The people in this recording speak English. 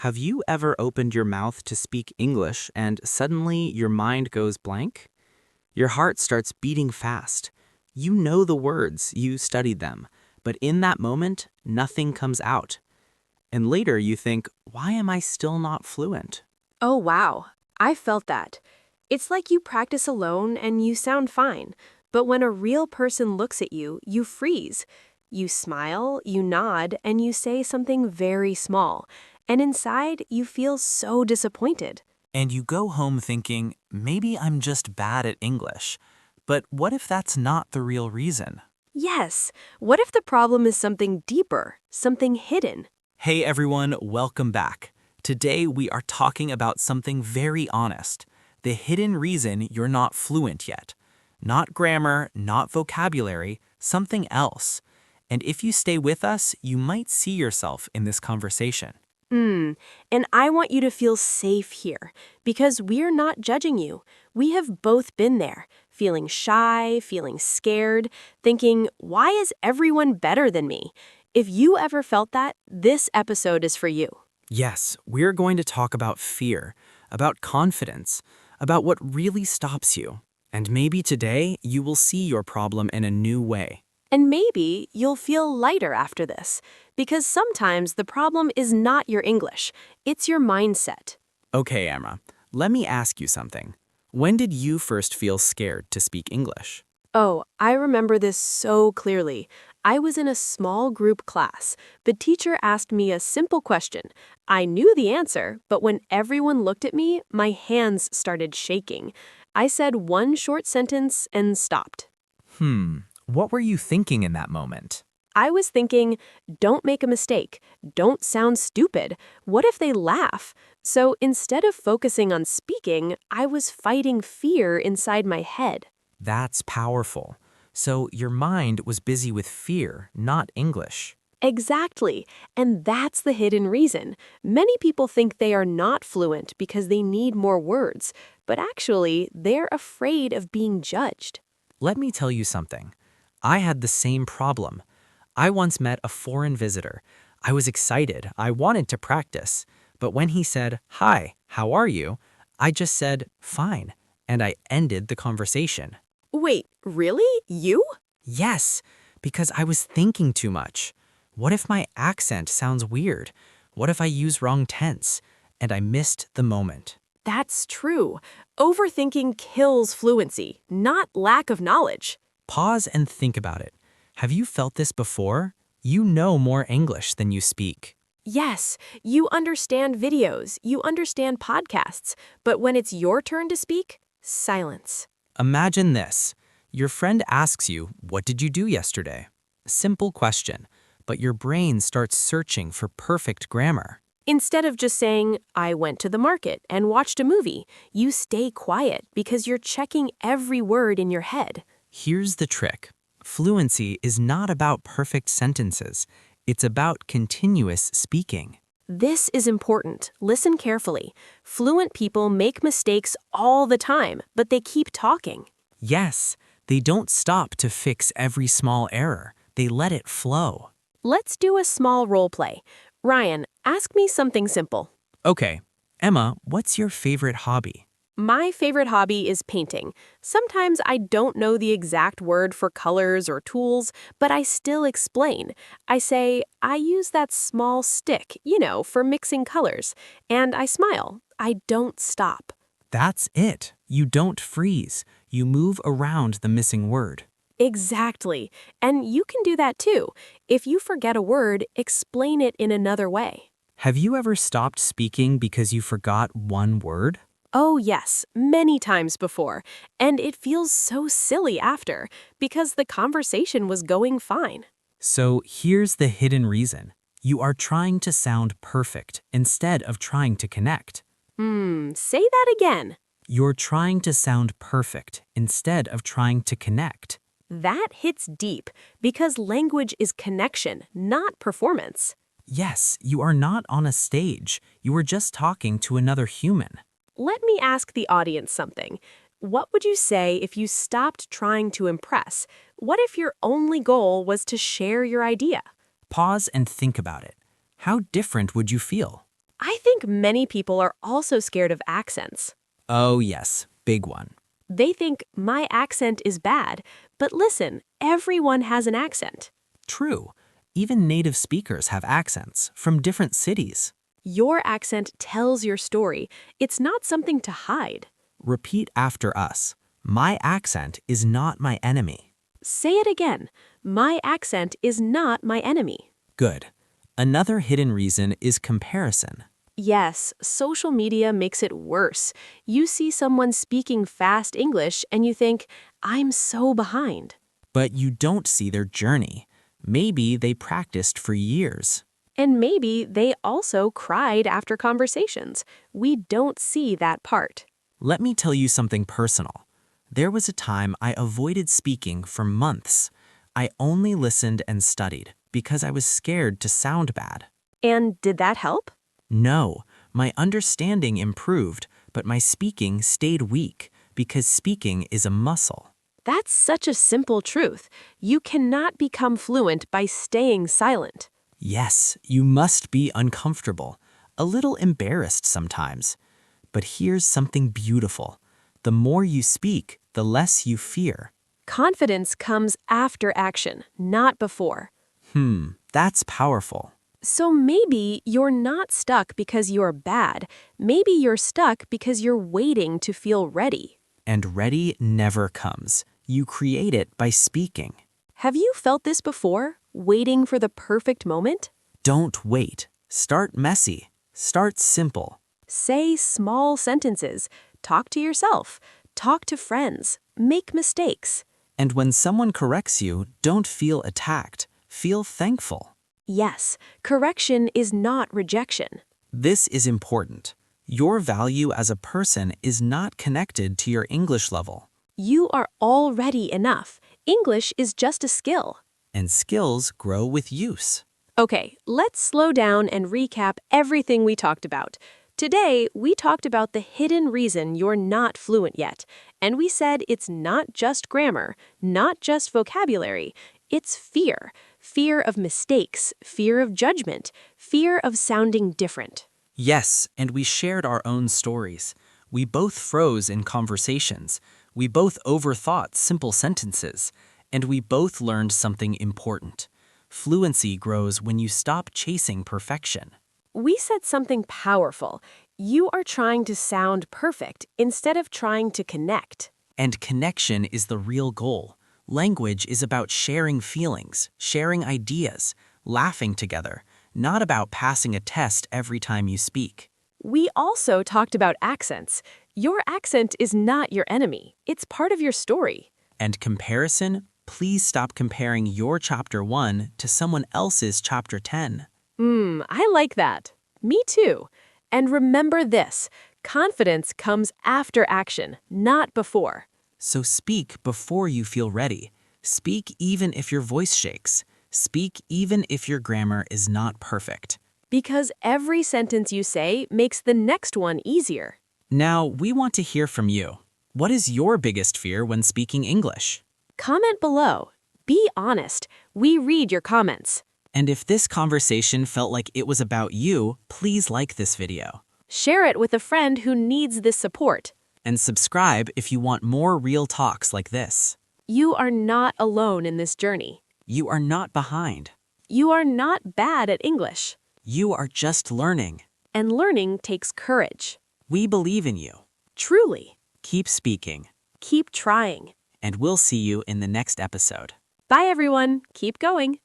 Have you ever opened your mouth to speak English and suddenly your mind goes blank? Your heart starts beating fast. You know the words, you studied them, but in that moment, nothing comes out. And later you think, why am I still not fluent? Oh, wow. I felt that. It's like you practice alone and you sound fine, but when a real person looks at you, you freeze. You smile, you nod, and you say something very small. And inside, you feel so disappointed. And you go home thinking, maybe I'm just bad at English. But what if that's not the real reason? Yes, what if the problem is something deeper, something hidden? Hey everyone, welcome back. Today we are talking about something very honest, the hidden reason you're not fluent yet. Not grammar, not vocabulary, something else. And if you stay with us, you might see yourself in this conversation. And I want you to feel safe here, because we're not judging you. We have both been there, feeling shy, feeling scared, thinking, why is everyone better than me? If you ever felt that, this episode is for you. Yes, we're going to talk about fear, about confidence, about what really stops you. And maybe today you will see your problem in a new way. And maybe you'll feel lighter after this, because sometimes the problem is not your English, it's your mindset. Okay, Emma, let me ask you something. When did you first feel scared to speak English? Oh, I remember this so clearly. I was in a small group class. The teacher asked me a simple question. I knew the answer, but when everyone looked at me, my hands started shaking. I said one short sentence and stopped. What were you thinking in that moment? I was thinking, don't make a mistake. Don't sound stupid. What if they laugh? So instead of focusing on speaking, I was fighting fear inside my head. That's powerful. So your mind was busy with fear, not English. Exactly. And that's the hidden reason. Many people think they are not fluent because they need more words, but actually, they're afraid of being judged. Let me tell you something. I had the same problem. I once met a foreign visitor. I was excited. I wanted to practice. But when he said, "Hi, how are you?" I just said, "Fine." And I ended the conversation. Wait, really? You? Yes, because I was thinking too much. What if my accent sounds weird? What if I use wrong tense? And I missed the moment. That's true. Overthinking kills fluency, not lack of knowledge. Pause and think about it. Have you felt this before? You know more English than you speak. Yes, you understand videos, you understand podcasts, but when it's your turn to speak, silence. Imagine this. Your friend asks you, "What did you do yesterday?" Simple question, but your brain starts searching for perfect grammar. Instead of just saying, I went to the market and watched a movie, you stay quiet because you're checking every word in your head. Here's the trick. Fluency is not about perfect sentences. It's about continuous speaking. This is important. Listen carefully. Fluent people make mistakes all the time, but they keep talking. Yes, they don't stop to fix every small error. They let it flow. Let's do a small role play. Ryan, ask me something simple. Okay, Emma, what's your favorite hobby? My favorite hobby is painting. Sometimes I don't know the exact word for colors or tools, but I still explain. I say, I use that small stick, for mixing colors. And I smile. I don't stop. That's it. You don't freeze. You move around the missing word. Exactly. And you can do that too. If you forget a word, explain it in another way. Have you ever stopped speaking because you forgot one word? Oh, yes, many times before. And it feels so silly after, because the conversation was going fine. So here's the hidden reason. You are trying to sound perfect instead of trying to connect. Say that again. You're trying to sound perfect instead of trying to connect. That hits deep, because language is connection, not performance. Yes, you are not on a stage. You are just talking to another human. Let me ask the audience something. What would you say if you stopped trying to impress? What if your only goal was to share your idea? Pause and think about it. How different would you feel? I think many people are also scared of accents. Oh, yes, big one. They think my accent is bad, but listen, everyone has an accent. True. Even native speakers have accents from different cities. Your accent tells your story. It's not something to hide. Repeat after us. My accent is not my enemy. Say it again. My accent is not my enemy. Good. Another hidden reason is comparison. Yes, social media makes it worse. You see someone speaking fast English and you think, I'm so behind. But you don't see their journey. Maybe they practiced for years. And maybe they also cried after conversations. We don't see that part. Let me tell you something personal. There was a time I avoided speaking for months. I only listened and studied because I was scared to sound bad. And did that help? No, my understanding improved, but my speaking stayed weak because speaking is a muscle. That's such a simple truth. You cannot become fluent by staying silent. Yes, you must be uncomfortable, a little embarrassed sometimes. But here's something beautiful. The more you speak, the less you fear. Confidence comes after action, not before. That's powerful. So maybe you're not stuck because you're bad. Maybe you're stuck because you're waiting to feel ready. And ready never comes. You create it by speaking. Have you felt this before? Waiting for the perfect moment? Don't wait. Start messy. Start simple. Say small sentences. Talk to yourself. Talk to friends. Make mistakes. And when someone corrects you, don't feel attacked. Feel thankful. Yes, correction is not rejection. This is important. Your value as a person is not connected to your English level. You are already enough. English is just a skill. And skills grow with use. Okay, let's slow down and recap everything we talked about. Today, we talked about the hidden reason you're not fluent yet. And we said it's not just grammar, not just vocabulary. It's fear. Fear of mistakes, fear of judgment, fear of sounding different. Yes, and we shared our own stories. We both froze in conversations. We both overthought simple sentences. And we both learned something important. Fluency grows when you stop chasing perfection. We said something powerful. You are trying to sound perfect instead of trying to connect. And connection is the real goal. Language is about sharing feelings, sharing ideas, laughing together, not about passing a test every time you speak. We also talked about accents. Your accent is not your enemy. It's part of your story. And comparison, please stop comparing your chapter 1 to someone else's chapter 10. I like that. Me too. And remember this, confidence comes after action, not before. So speak before you feel ready. Speak even if your voice shakes. Speak even if your grammar is not perfect. Because every sentence you say makes the next one easier. Now, we want to hear from you. What is your biggest fear when speaking English? Comment below. Be honest. We read your comments. And if this conversation felt like it was about you, please like this video. Share it with a friend who needs this support. And subscribe if you want more real talks like this. You are not alone in this journey. You are not behind. You are not bad at English. You are just learning. And learning takes courage. We believe in you. Truly. Keep speaking. Keep trying. And we'll see you in the next episode. Bye, everyone. Keep going.